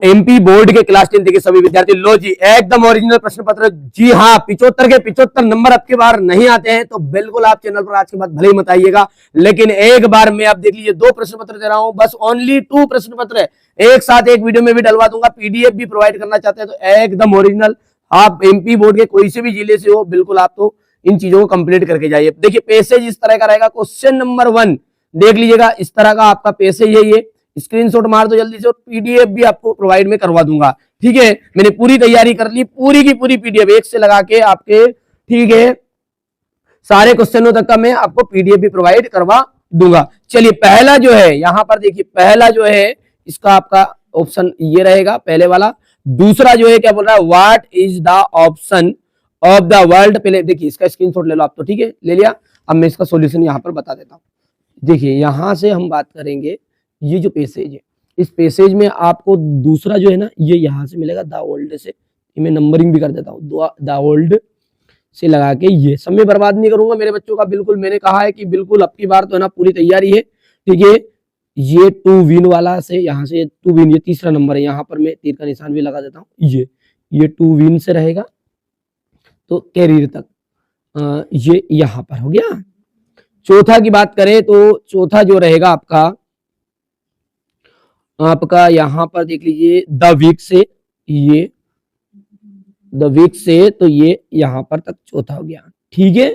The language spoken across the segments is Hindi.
एमपी बोर्ड के क्लास 10 के सभी विद्यार्थी, लो जी एकदम ओरिजिनल प्रश्न पत्र। जी हाँ, 75 के 75 नंबर अब की बार नहीं आते हैं तो बिल्कुल आप चैनल पर आज के बाद भले ही मत आइएगा, लेकिन एक बार में आप देख लीजिए 2 प्रश्न पत्र दे रहा हूं, बस ओनली 2 प्रश्न पत्र एक साथ एक वीडियो में भी डलवा दूंगा। पीडीएफ भी प्रोवाइड करना चाहते हैं तो एकदम ओरिजिनल, आप एमपी बोर्ड के कोई से भी जिले से हो, बिल्कुल आप तो इन चीजों को कंप्लीट करके जाइए। देखिए पैसेज इस तरह का रहेगा। क्वेश्चन नंबर 1 देख लीजिएगा, इस तरह का आपका पैसेज है, ये स्क्रीनशॉट मार दो जल्दी से, और पीडीएफ भी आपको प्रोवाइड में करवा दूंगा। ठीक है, मैंने पूरी तैयारी कर ली, पूरी की पूरी पीडीएफ एक से लगा के आपके, ठीक है, सारे क्वेश्चनों तक का मैं आपको पीडीएफ भी प्रोवाइड करवा दूंगा। चलिए पहला जो है यहां पर देखिए, पहला जो है इसका आपका ऑप्शन ये रहेगा, पहले वाला। दूसरा जो है क्या बोल रहा है, what is the option of the world. पहले देखिए इसका स्क्रीनशॉट ले लो आप, तो ठीक है ले लिया। अब मैं इसका सॉल्यूशन यहां पर बता देता हूं। देखिए यहां से हम बात करेंगे, ये जो पैसेज है, इस पैसेज में आपको दूसरा जो है ना, ये यहां से मिलेगा द ओल्ड से, मैं नंबरिंग भी कर देता हूँ, द ओल्ड से लगा के, ये समय बर्बाद नहीं करूंगा मेरे बच्चों का, बिल्कुल मैंने कहा है कि बिल्कुल अब की बार तो है ना पूरी तैयारी है। ठीक है, ये टू विन वाला से, यहाँ से टू विन, ये तीसरा नंबर है, यहाँ पर मैं तीर का निशान भी लगा देता हूँ, ये टू विन से रहेगा तो कैरियर तक, ये यहाँ पर हो गया। चौथा की बात करें तो चौथा जो रहेगा आपका यहाँ पर देख लीजिए द वीक से, ये द वीक से, तो ये यहाँ पर तक चौथा हो गया। ठीक है,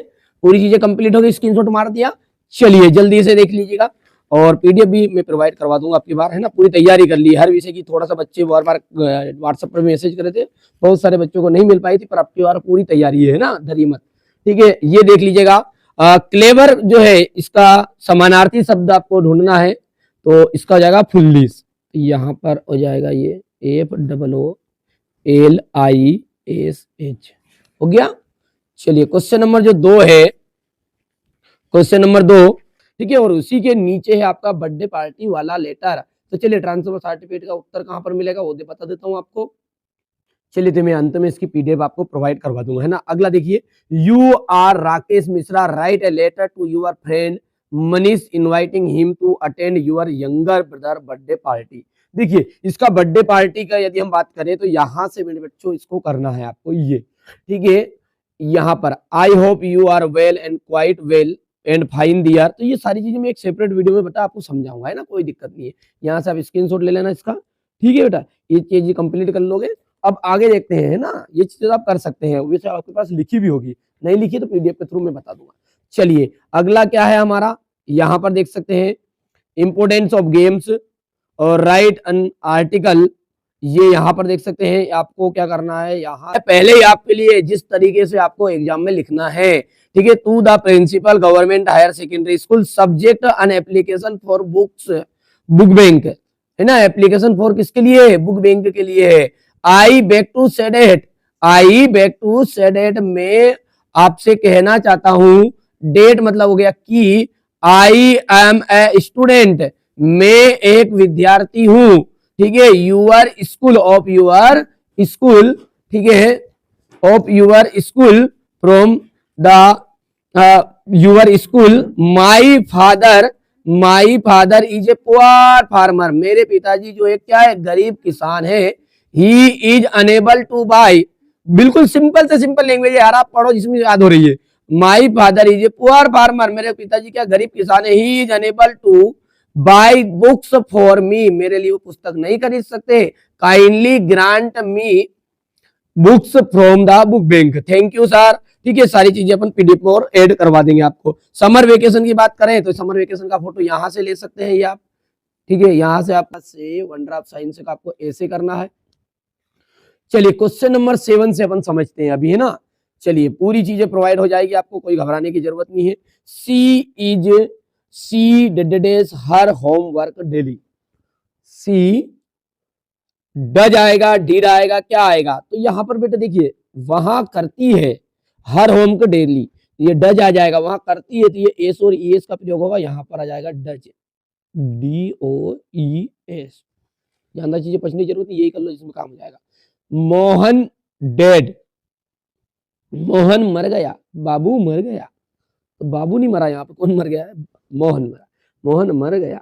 पूरी चीजें कंप्लीट हो गई, स्क्रीनशॉट मार दिया। चलिए जल्दी से देख लीजिएगा, और पीडीएफ भी मैं प्रोवाइड करवा दूंगा आपकी बार, है ना। पूरी तैयारी कर ली हर विषय की, थोड़ा सा बच्चे बार बार व्हाट्सएप पर मैसेज करे थे, बहुत सारे बच्चों को नहीं मिल पाई थी, पर आपकी बार पूरी तैयारी है ना, डरिए मत। ठीक है, ये देख लीजिएगा, क्लेवर जो है इसका समानार्थी शब्द आपको ढूंढना है, तो इसका हो जाएगा फुल्लिश, यहाँ पर हो जाएगा ये FOOLLISH हो गया। चलिए क्वेश्चन नंबर जो 2 है, क्वेश्चन नंबर 2, ठीक है, और उसी के नीचे है आपका बर्थडे पार्टी वाला लेटर। तो चलिए ट्रांसफर सर्टिफिकेट का उत्तर कहां पर मिलेगा वो बता देता हूं आपको। चलिए तो मैं अंत में इसकी पीडीएफ आपको प्रोवाइड करवा दूंगा, है ना। अगला देखिए, you are Rakesh Mishra write a letter to your friend Manish inviting him to attend your younger brother birthday party. देखिए इसका बर्थडे पार्टी का यदि हम बात करें तो यहां से मेरे बच्चों इसको करना है आपको, ये ठीक है, यहाँ पर I hope you are well and quite well and fine there. तो ये सारी चीजें मैं एक सेपरेट वीडियो में बेटा आपको समझाऊंगा, है ना, कोई दिक्कत नहीं है। यहाँ से आप स्क्रीनशॉट ले लेना इसका, ठीक है बेटा, ये चीज कंप्लीट कर लोगे। अब आगे देखते हैं, है ना, ये चीज आप कर सकते हैं, वैसे आपके पास लिखी भी होगी, नहीं लिखी तो पीडीएफ के थ्रू मैं बता दूंगा। चलिए अगला क्या है हमारा, यहाँ पर देख सकते हैं इंपोर्टेंस ऑफ गेम्स और राइट एन आर्टिकल, ये यहाँ पर देख सकते हैं। आपको क्या करना है, यहाँ पहले ही आपके लिए जिस तरीके से आपको एग्जाम में लिखना है, ठीक है, to the principal government higher secondary school subject an application for books, book bank, है ना, एप्लीकेशन फॉर किसके लिए है, बुक बैंक के लिए है। आई बेग टू से डेट, आई बेग टू से डेट, मैं आपसे कहना चाहता हूं, डेट मतलब हो गया कि आई एम ए स्टूडेंट, मैं एक विद्यार्थी हूं, ठीक है, your school of your school, ठीक है, of your school from the your school, my father is a poor farmer, मेरे पिताजी जो है क्या है, गरीब किसान है। He is unable to buy, बिल्कुल सिंपल से सिंपल लैंग्वेज है यार, आप पढ़ो जिसमें याद हो रही है। My father is a poor farmer, मेरे पिताजी क्या गरीब किसान है। He is unable to buy books for me, मेरे लिए वो पुस्तक नहीं खरीद सकते। Kindly grant me books from the book bank, thank you sir. ठीक है, सारी चीजें अपन पीडीएफ में और ऐड करवा देंगे आपको। समर वेकेशन की बात करें तो समर वेकेशन का फोटो यहां से ले सकते हैं ये आप, ठीक है, यहां से आप से वंडर ऑफ साइंस का आपको ऐसे करना है। चलिए क्वेश्चन नंबर 7 से अपन समझते हैं अभी, है ना। चलिए पूरी चीजें प्रोवाइड हो जाएगी, आपको कोई घबराने की जरूरत नहीं है। She does her homework daily, she does आएगा, डीड आएगा, क्या आएगा, तो यहाँ पर बेटा देखिए वहां करती है हर होम को डेली, ये डज आ जाएगा, वहां करती है तो ये एस और ईएस का प्रयोग होगा, यहाँ पर आ जाएगा डज, DOES। ज्यादा चीजें पढ़ने की जरूरत नहीं, यही कर लो जिसमें काम हो जाएगा। मोहन डेड, मोहन मर गया, बाबू मर गया, तो बाबू नहीं मरा, यहाँ पे कौन मर गया है, मोहन मरा, मोहन मर गया।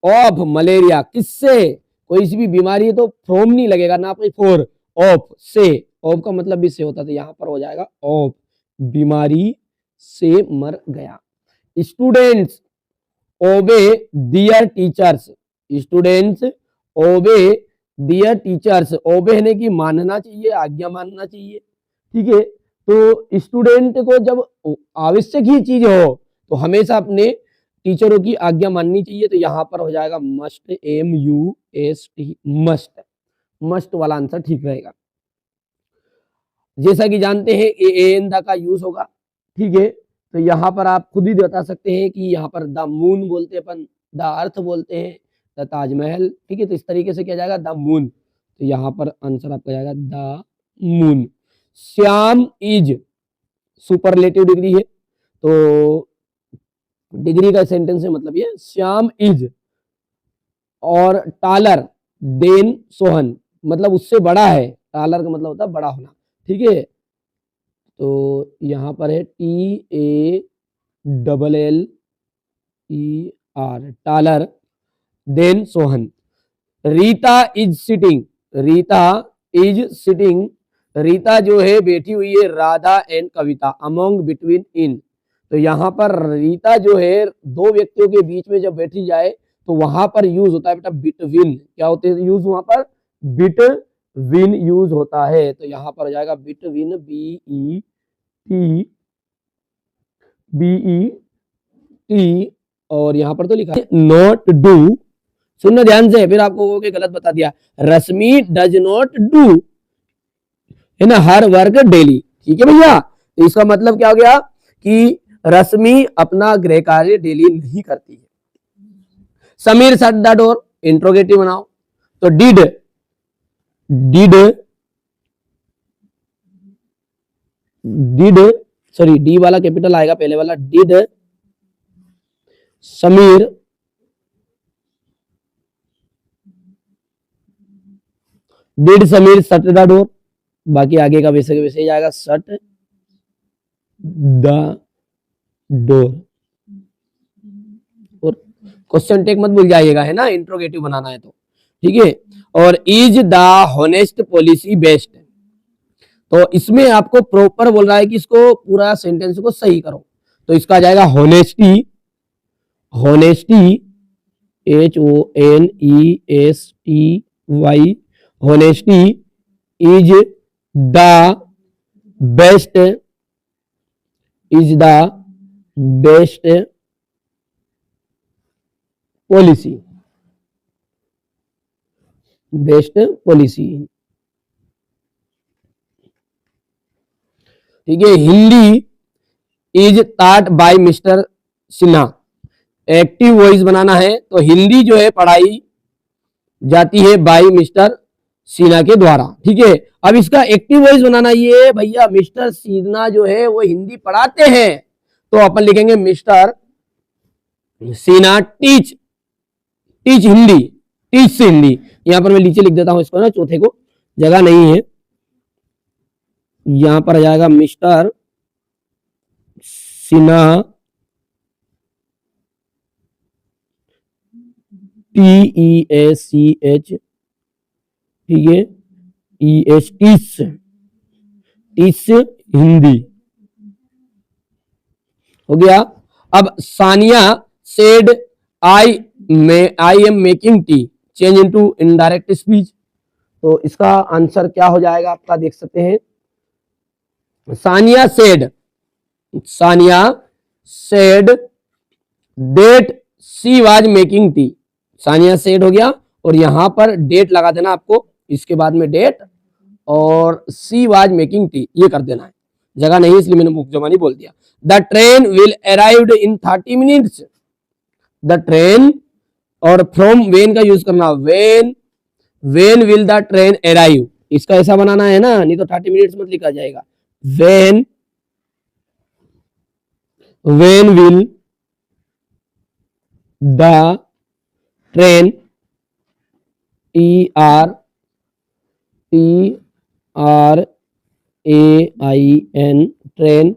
ऑफ मलेरिया, किससे, कोई सी भी बीमारी है तो फ्रॉम नहीं लगेगा ना कोई फॉर, ऑफ से, ऑफ का मतलब भी से होता है, तो यहाँ पर हो जाएगा ऑफ, बीमारी से मर गया। स्टूडेंट्स ओबे दियर टीचर्स, स्टूडेंट्स ओबे दियर टीचर्स, ओबे है कि मानना चाहिए, आज्ञा मानना चाहिए, ठीक है। तो स्टूडेंट को जब आवश्यक ही चीज हो तो हमेशा अपने टीचरों की आज्ञा माननी चाहिए, तो यहाँ पर हो जाएगा मस्ट, MUST, मस्ट, मस्ट वाला आंसर ठीक रहेगा। जैसा कि जानते हैं एन द का यूज होगा, ठीक है। तो यहाँ पर आप खुद ही बता सकते हैं कि यहाँ पर द मून बोलते हैं अपन, द अर्थ बोलते हैं, द ताजमहल, ठीक है। तो इस तरीके से क्या जाएगा द मून, तो यहाँ पर आंसर आपका जाएगा the moon. Shyam is superlative degree है, तो डिग्री का सेंटेंस है, मतलब ये श्याम इज, और टालर देन सोहन, मतलब उससे बड़ा है, टालर का मतलब होता है बड़ा होना, ठीक है। तो यहाँ पर है TALLER, taller than Sohan. Rita is sitting, Rita is sitting, Rita जो है बैठी हुई है Radha and Kavita among between in, तो यहाँ पर रीता जो है दो व्यक्तियों के बीच में जब बैठी जाए तो वहां पर यूज होता है बेटा बिटवीन, क्या होते हैं यूज वहां पर, बिटवीन यूज होता है, तो यहाँ पर हो जाएगा बिटवीन, BETWEET, और यहाँ पर तो लिखा है नॉट डू, सुनना ध्यान से, फिर आपको वो गलत बता दिया, रश्मि डज नॉट डू, है ना, हर वर्क डेली, ठीक है भैया। तो इसका मतलब क्या हो गया कि रश्मि अपना गृह कार्य डेली नहीं करती है। Sameer shut the door, interrogative बनाओ, तो डिड सॉरी डी वाला कैपिटल आएगा पहले वाला, did Sameer shut the door, बाकी आगे का वैसे वैसे ही जाएगा, शट द डोर, और क्वेश्चन टेक मत भूल जाइएगा, है ना, इंट्रोगेटिव बनाना है तो, ठीक है। और is the honest policy best, तो इसमें आपको प्रॉपर बोल रहा है कि इसको पूरा सेंटेंस को सही करो, तो इसका आ जाएगा honesty, HONESTY, honesty is the best, policy, best policy, ठीक है। Hindi is taught by mister Sinha, active voice बनाना है, तो हिंदी जो है पढ़ाई जाती है बाय मिस्टर सिन्हा के द्वारा, ठीक है। अब इसका एक्टिव वॉइस बनाना, ये भैया मिस्टर सिन्हा जो है वो हिंदी पढ़ाते हैं, तो अपन लिखेंगे mister Sinha teach Hindi, teach से हिंदी, यहां पर मैं नीचे लिख देता हूं इसको ना, चौथे को जगह नहीं है, यहां पर आ जाएगा मिस्टर सिन्हा TEACH, ठीक है, टीच हिंदी हो गया। अब Sania said I am making tea, change into indirect speech, तो इसका आंसर क्या हो जाएगा आपका, देख सकते हैं। Sania said that she was making tea, Sania said हो गया, और यहां पर डेट लगा देना आपको, इसके बाद में डेट, और शी वाज मेकिंग टी ये कर देना है, जगह नहीं इसलिए मैंने मुख जबानी बोल दिया। The train will arrived in 30 minutes, the train, और फ्रॉम वेन का यूज करना, when will the train arrive, इसका ऐसा बनाना है ना, नहीं तो 30 मिनट्स मत लिखा जाएगा, when will the train, TRAIN, train,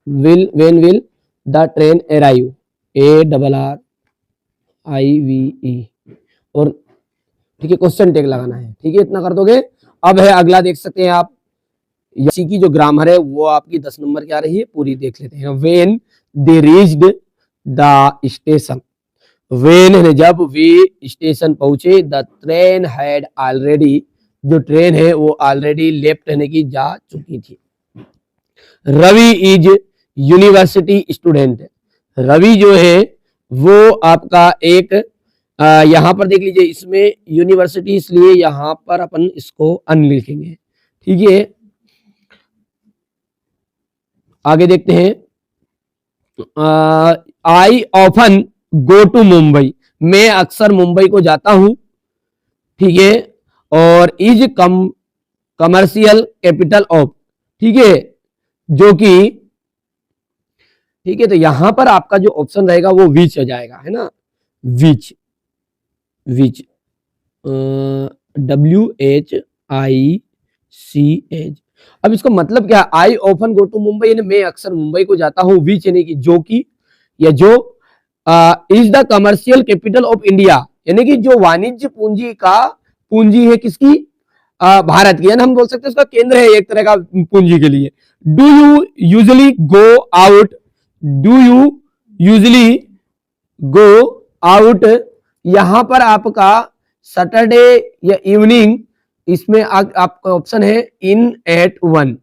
when will the train arrive, ARRIVE, और ठीक है, क्वेश्चन टैग लगाना है। ठीक है, इतना कर दोगे। अब है अगला, देख सकते हैं आप, इसी की जो ग्रामर है वो आपकी 10 नंबर की आ रही है, पूरी देख लेते हैं। When they reached the station, when है जब वे स्टेशन पहुंचे, द ट्रेन हैड ऑलरेडी, जो ट्रेन है वो ऑलरेडी लेफ्ट रहने की जा चुकी थी। Ravi is university student, Ravi जो है वो आपका एक यहाँ पर देख लीजिए, इसमें यूनिवर्सिटी इसलिए यहाँ पर अपन इसको अन लिखेंगे। ठीक है, आगे देखते हैं। I often go to Mumbai, मैं अक्सर मुंबई को जाता हूं। ठीक है, और इज कमर्शियल कैपिटल ऑफ, ठीक है, जो कि, ठीक है, तो यहां पर आपका जो ऑप्शन रहेगा वो विच हो जाएगा, है ना, विच, विच, WHICH। अब इसको मतलब क्या, I often go to Mumbai यानी मैं अक्सर मुंबई को जाता हूं, विच यानी कि जो कि, या जो, is the commercial capital of India, यानी कि जो वाणिज्य पूंजी का पूंजी है किसकी, भारत की, यानी हम बोल सकते हैं उसका केंद्र है एक तरह का पूंजी के लिए। Do you usually go out, do you usually go out, यहां पर आपका सैटरडे या इवनिंग, इसमें आपका ऑप्शन है इन एट 1,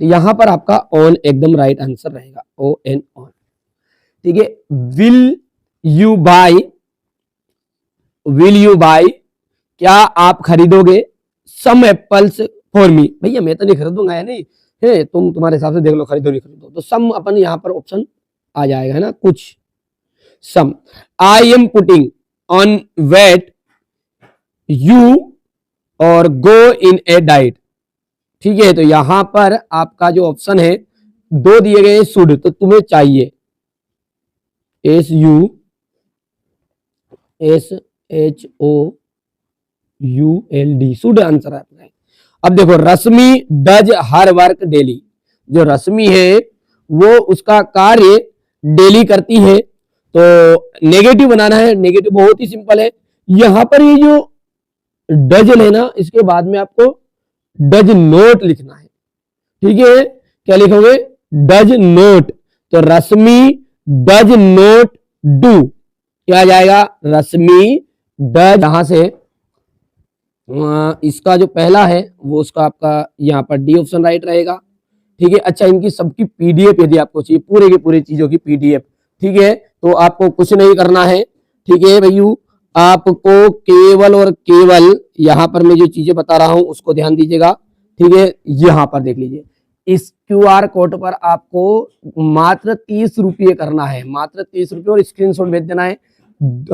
तो यहां पर आपका ऑन एकदम राइट आंसर रहेगा, ON ऑन। ठीक है, will you buy, will you buy, क्या आप खरीदोगे, सम एप्पल्स फॉर मी, भैया मैं तो नहीं खरीदूंगा, या नहीं है, तुम तुम्हारे हिसाब से देख लो, खरीदो नहीं खरीदो, तो सम अपन यहाँ पर ऑप्शन आ जाएगा, है ना, कुछ, some. I am putting on weight you और गो इन ए डाइट। ठीक है, तो यहां पर आपका जो ऑप्शन है, दो दिए गए शुड, तो तुम्हें चाहिए, SUD, शुड आंसर आपका है। अब देखो, रश्मि डज हर वर्क डेली, जो रश्मि है वो उसका कार्य डेली करती है, तो नेगेटिव बनाना है, नेगेटिव बहुत ही सिंपल है, यहां पर ये जो डज लेना, इसके बाद में आपको डज नोट लिखना है। ठीक है, क्या लिखोगे, डज नोट, तो रश्मि डज नोट डू, क्या आ जाएगा, रश्मि डज, यहां से इसका जो पहला है वो उसका आपका यहाँ पर डी ऑप्शन राइट रहेगा। ठीक है, अच्छा, इनकी सबकी PDF यदि आपको चाहिए, पूरे के पूरे चीजों की PDF, ठीक है, तो आपको कुछ नहीं करना है। ठीक है भैया, आपको केवल और केवल यहाँ पर मैं जो चीजें बता रहा हूं उसको ध्यान दीजिएगा। ठीक है, यहाँ पर देख लीजिए, इस QR कोड पर आपको मात्र 30 रुपये करना है, मात्र 30 रुपये, और स्क्रीनशॉट भेज देना है।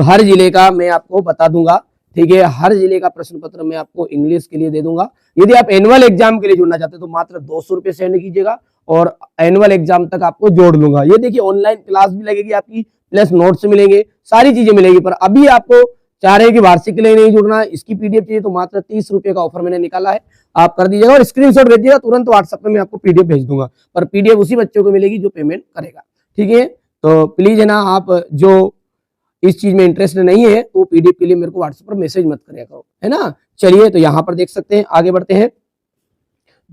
हर जिले का मैं आपको बता दूंगा। ठीक है, हर जिले का प्रश्न पत्र मैं आपको इंग्लिश के लिए दे दूंगा। यदि आप एनुअल एग्जाम के लिए जुड़ना चाहते हैं तो मात्र 200 रुपये सेंड कीजिएगा, और एनुअल एग्जाम तक आपको जोड़ लूंगा। ये देखिए, ऑनलाइन क्लास भी लगेगी आपकी, प्लस नोट्स मिलेंगे, सारी चीजें मिलेगी। पर अभी आपको चाह रहे हैं कि वार्षिक के लिए नहीं जुड़ना है, इसकी PDF चाहिए, तो मात्र 30 रुपये का ऑफर मैंने निकाला है, आप कर दीजिएगा, और स्क्रीनशॉट भेजिएगा, तुरंत व्हाट्सएप में मैं आपको PDF भेज दूंगा। पर PDF उसी बच्चों को मिलेगी जो पेमेंट करेगा। ठीक है, तो प्लीज है ना, आप जो इस चीज में इंटरेस्ट नहीं है तो PDF के लिए मेरे को व्हाट्सएप पर मैसेज मत करिए करो, है ना। चलिए, तो यहाँ पर देख सकते हैं, आगे बढ़ते हैं।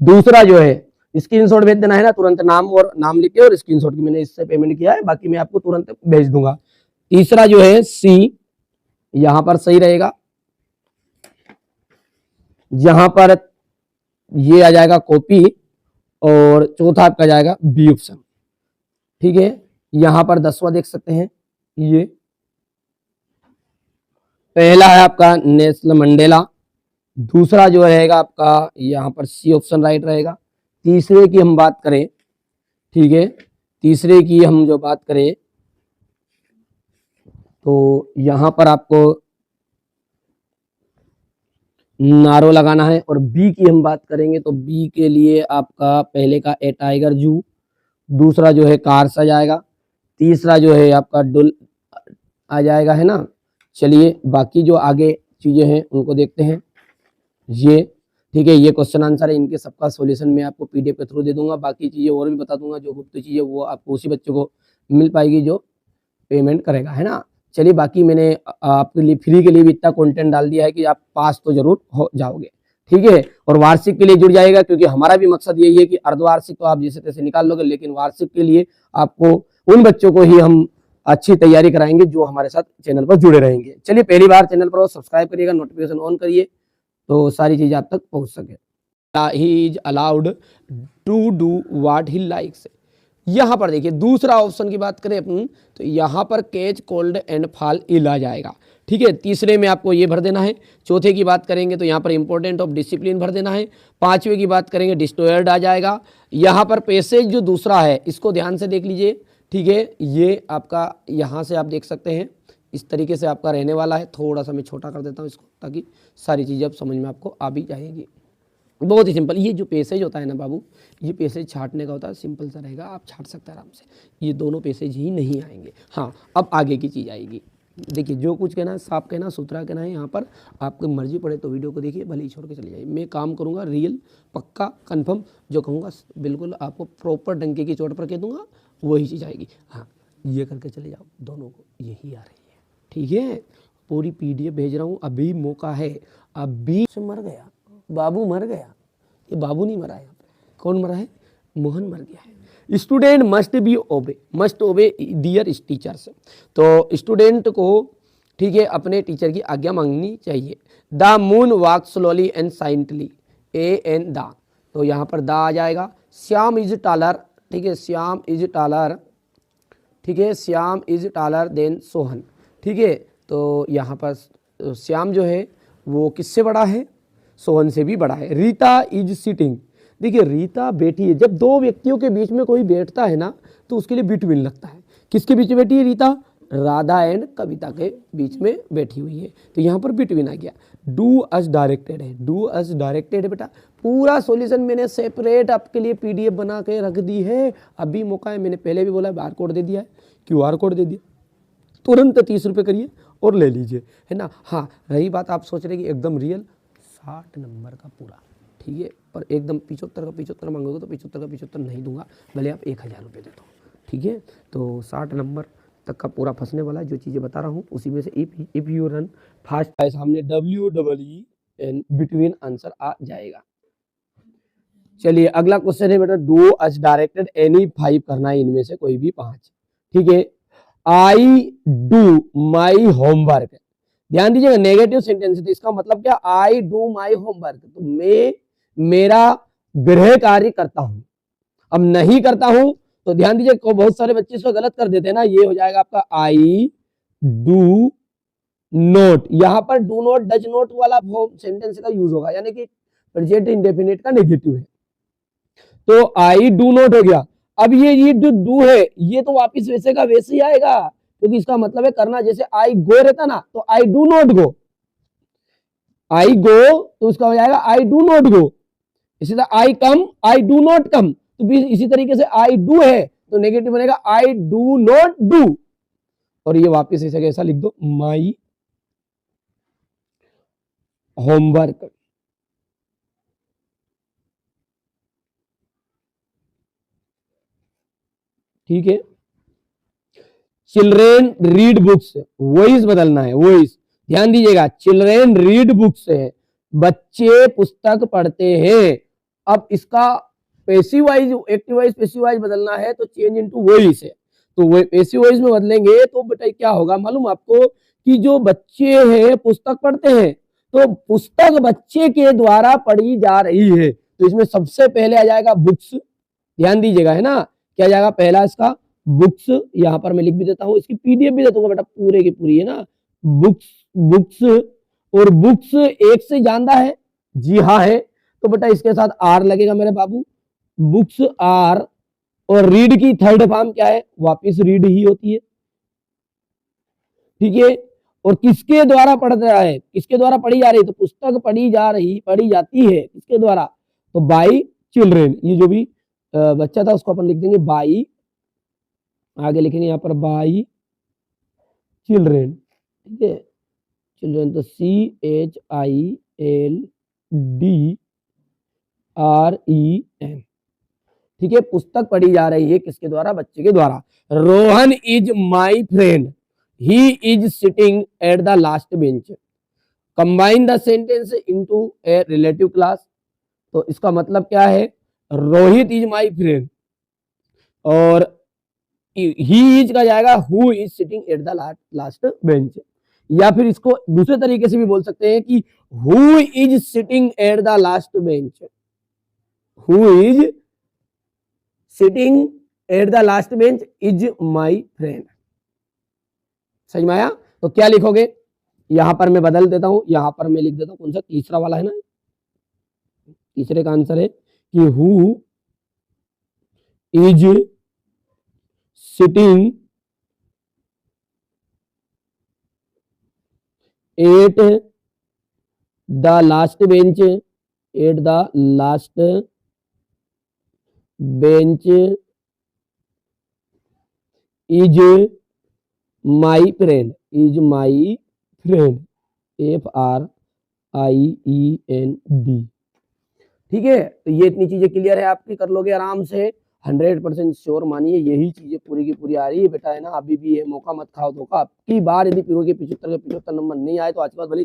दूसरा जो है, स्क्रीनशॉट भेज देना है ना, तुरंत नाम और नाम लिख के, और स्क्रीनशॉट की मैंने इससे पेमेंट किया है, बाकी मैं आपको तुरंत भेज दूंगा। तीसरा जो है C, यहां पर सही रहेगा, यहां पर ये आ जाएगा कॉपी, और चौथा आपका जाएगा B ऑप्शन। ठीक है, यहां पर 10वां देख सकते हैं, ये पहला है आपका नेल्सन मंडेला, दूसरा जो रहेगा आपका यहाँ पर C ऑप्शन राइट रहेगा। तीसरे की हम बात करें, ठीक है, तीसरे की हम जो बात करें तो यहाँ पर आपको नारो लगाना है, और B की हम बात करेंगे तो B के लिए आपका पहले का ए टाइगर जू, दूसरा जो है कार्स आ जाएगा, तीसरा जो है आपका डुल आ जाएगा, है ना। चलिए, बाकी जो आगे चीजें हैं उनको देखते हैं। ये ठीक है, ये क्वेश्चन आंसर है, इनके सबका सॉल्यूशन मैं आपको PDF के थ्रू दे दूंगा। बाकी चीजें और भी बता दूंगा, जो गुप्त चीजें वो आपको उसी बच्चे को मिल पाएगी जो पेमेंट करेगा, है ना। चलिए बाकी मैंने आपके लिए फ्री के लिए भी इतना कंटेंट डाल दिया है कि आप पास तो जरूर हो जाओगे, ठीक है। और वार्षिक के लिए जुड़ जाएगा, क्योंकि हमारा भी मकसद यही है कि अर्धवार्षिक तो आप जैसे तैसे निकाल लोगे, लेकिन वार्षिक के लिए आपको उन बच्चों को ही हम अच्छी तैयारी कराएंगे जो हमारे साथ चैनल पर जुड़े रहेंगे। चलिए पहली बार चैनल पर सब्सक्राइब करिएगा, नोटिफिकेशन ऑन करिए तो सारी चीजें आप तक पहुंच सके। He is allowed to do what he likes. यहाँ पर देखिए दूसरा ऑप्शन की बात करें अपन, तो यहाँ पर catch, cold and fall ill आ जाएगा, ठीक है। तीसरे में आपको ये भर देना है। चौथे की बात करेंगे तो यहाँ पर इंपॉर्टेंट ऑफ डिसिप्लिन भर देना है। पांचवे की बात करेंगे डिस्ट्रॉयर्ड आ जाएगा। यहाँ पर पैसेज जो दूसरा है इसको ध्यान से देख लीजिए, ठीक है। ये आपका यहाँ से आप देख सकते हैं इस तरीके से आपका रहने वाला है। थोड़ा सा मैं छोटा कर देता हूँ इसको ताकि सारी चीज़ें अब समझ में आपको आ भी जाएगी। बहुत ही सिंपल, ये जो पैसेज होता है ना बाबू, ये पैसेज छाटने का होता है, सिंपल सा रहेगा, आप छाट सकते हैं आराम से। ये दोनों पैसेज ही नहीं आएंगे। हाँ, अब आगे की चीज़ आएगी। देखिए जो कुछ कहना है साफ कहना, सुथरा कहना है। यहाँ पर आपको मर्जी पड़े तो वीडियो को देखिए, भले ही छोड़ के चले जाइए। मैं काम करूँगा रियल, पक्का, कन्फर्म, जो कहूँगा बिल्कुल आपको प्रॉपर डंके की चोट पर कह दूँगा, वही चीज़ आएगी। हाँ, ये करके चले जाओ, दोनों को यही आ रही है, ठीक है। पूरी PDF भेज रहा हूँ, अभी मौका है। अभी से मर गया बाबू, मर गया। ये बाबू नहीं मरा है, कौन मरा है? मोहन मर गया है। Student must be obey, must obey dear teachers. तो स्टूडेंट को, ठीक है, अपने टीचर की आज्ञा मांगनी चाहिए। The moon walk slowly and silently, AN the, तो यहाँ पर द आ जाएगा। श्याम इज टालर, ठीक है, श्याम इज टालर, ठीक है, Shyam is taller than Sohan, ठीक है। तो यहाँ पर श्याम जो है वो किससे बड़ा है? सोहन से भी बड़ा है। रीता इज सिटिंग, देखिए रीता बैठी है। जब दो व्यक्तियों के बीच में कोई बैठता है ना तो उसके लिए बिटवीन लगता है। किसके बीच में बैठी है रीता? राधा एंड कविता के बीच में बैठी हुई है, तो यहाँ पर बिटवीन आ गया। डू अस डायरेक्टेड है, डू अस डायरेक्टेड है बेटा। पूरा सॉल्यूशन मैंने सेपरेट आपके लिए PDF बना के रख दी है। अभी मौका है, मैंने पहले भी बोला बार कोड दे दिया है, QR कोड दे दिया, तुरंत 30 रुपये करिए और ले लीजिए, है ना। हाँ, रही बात आप सोच रहे कि एकदम रियल 60 नंबर का पूरा, ठीक है, और एकदम 75 का 75 मांगोगे तो 75 का 75 नहीं दूंगा, भले आप 1000 रुपये दे दो, ठीक है। तो 60 नंबर तक का पूरा फंसने वाला है। जो चीज़ें बता रहा हूँ उसी में से इफ यू रन फास्ट, सामने WEE एंड बिटवीन आंसर आ जाएगा। चलिए अगला क्वेश्चन है बेटा, डू अस डायरेक्टेड एनी 5 करना है, इनमें से कोई भी 5, ठीक है। आई डू माई होमवर्क, ध्यान दीजिएगा नेगेटिव सेंटेंस है, तो इसका मतलब क्या? आई डू माई होमवर्क, तो मैं मेरा गृह कार्य करता हूं। अब नहीं करता हूं तो ध्यान दीजिए, बहुत सारे बच्चे इसको गलत कर देते हैं ना, ये हो जाएगा आपका आई डू नोट। यहां पर डू नोट, डज नोट वाला सेंटेंस का यूज होगा, यानी कि प्रेजेंट इंडेफिनिट का नेगेटिव है। तो आई डू नोट हो गया। अब ये जो डू है ये तो वापिस वैसे का वैसे ही आएगा, क्योंकि इसका मतलब है करना। जैसे आई गो रहता ना, तो आई डू नॉट गो, आई गो तो उसका हो जाएगा आई डू नॉट गो। इसी तरह आई कम, आई डू नॉट कम, तो इसी तरीके से आई डू है तो नेगेटिव बनेगा आई डू नॉट डू, और ये वापिस ऐसा कैसा लिख दो, माई होमवर्क, ठीक है। चिल्ड्रेन रीड बुक्स, वॉइस बदलना है, वॉइस, ध्यान दीजिएगा, चिल्ड्रेन रीड बुक्स है, बच्चे पुस्तक पढ़ते हैं। अब इसका passive wise, active voice, passive wise बदलना है तो चेंज इनटू वॉइस है। तो वो पैसिव वाइज में बदलेंगे तो बेटा क्या होगा मालूम आपको, कि जो बच्चे हैं पुस्तक पढ़ते हैं, तो पुस्तक बच्चे के द्वारा पढ़ी जा रही है, तो इसमें सबसे पहले आ जाएगा बुक्स, ध्यान दीजिएगा, है ना। क्या जाएगा पहला इसका? बुक्स। यहाँ पर मैं लिख भी देता हूँ, इसकी PDF भी दे दूंगा बेटा, पूरे की पूरी, है ना। बुक्स, बुक्स, और बुक्स एक से ज्यादा है, जी हाँ है, तो बेटा इसके साथ R लगेगा मेरे बाबू, बुक्स R। और रीड की थर्ड फॉर्म क्या है? वापिस रीड ही होती है, ठीक है। और किसके द्वारा पढ़ रहा है? किसके द्वारा पढ़ी जा रही है? तो पुस्तक पढ़ी जाती है किसके द्वारा? तो बाई चिल्ड्रेन। ये जो भी बच्चा था उसको अपन लिख देंगे बाई, आगे लिखेंगे यहाँ पर बाई चिल्ड्रेन, ठीक है, चिल्ड्रेन, तो CHILDREN, ठीक है। पुस्तक पढ़ी जा रही है किसके द्वारा? बच्चे के द्वारा। Rohan is my friend, he is sitting at the last bench, combine the sentence into a relative class. तो इसका मतलब क्या है, रोहित इज माय फ्रेंड, और ही इज का जाएगा who is sitting at the last bench. या फिर इसको दूसरे तरीके से भी बोल सकते हैं कि who is sitting at the last bench, who is sitting at the last bench is my friend. समझ में आया? तो क्या लिखोगे, यहां पर मैं बदल देता हूं, यहां पर मैं लिख देता हूं, कौन सा तीसरा वाला है ना, तीसरे का आंसर है कि who is sitting at the last bench, at the last bench is my friend, is my friend, FRIEND। ठीक है, तो ये इतनी चीजें क्लियर है आपकी, कर लोगे आराम से, 100% श्योर मानिए यही चीजें पूरी की पूरी आ रही है बेटा, है ना। अभी भी ये मौका मत खाओ धोखा, अब की बार यदि पिरो के 75 नंबर नहीं आए तो आज के बाद भले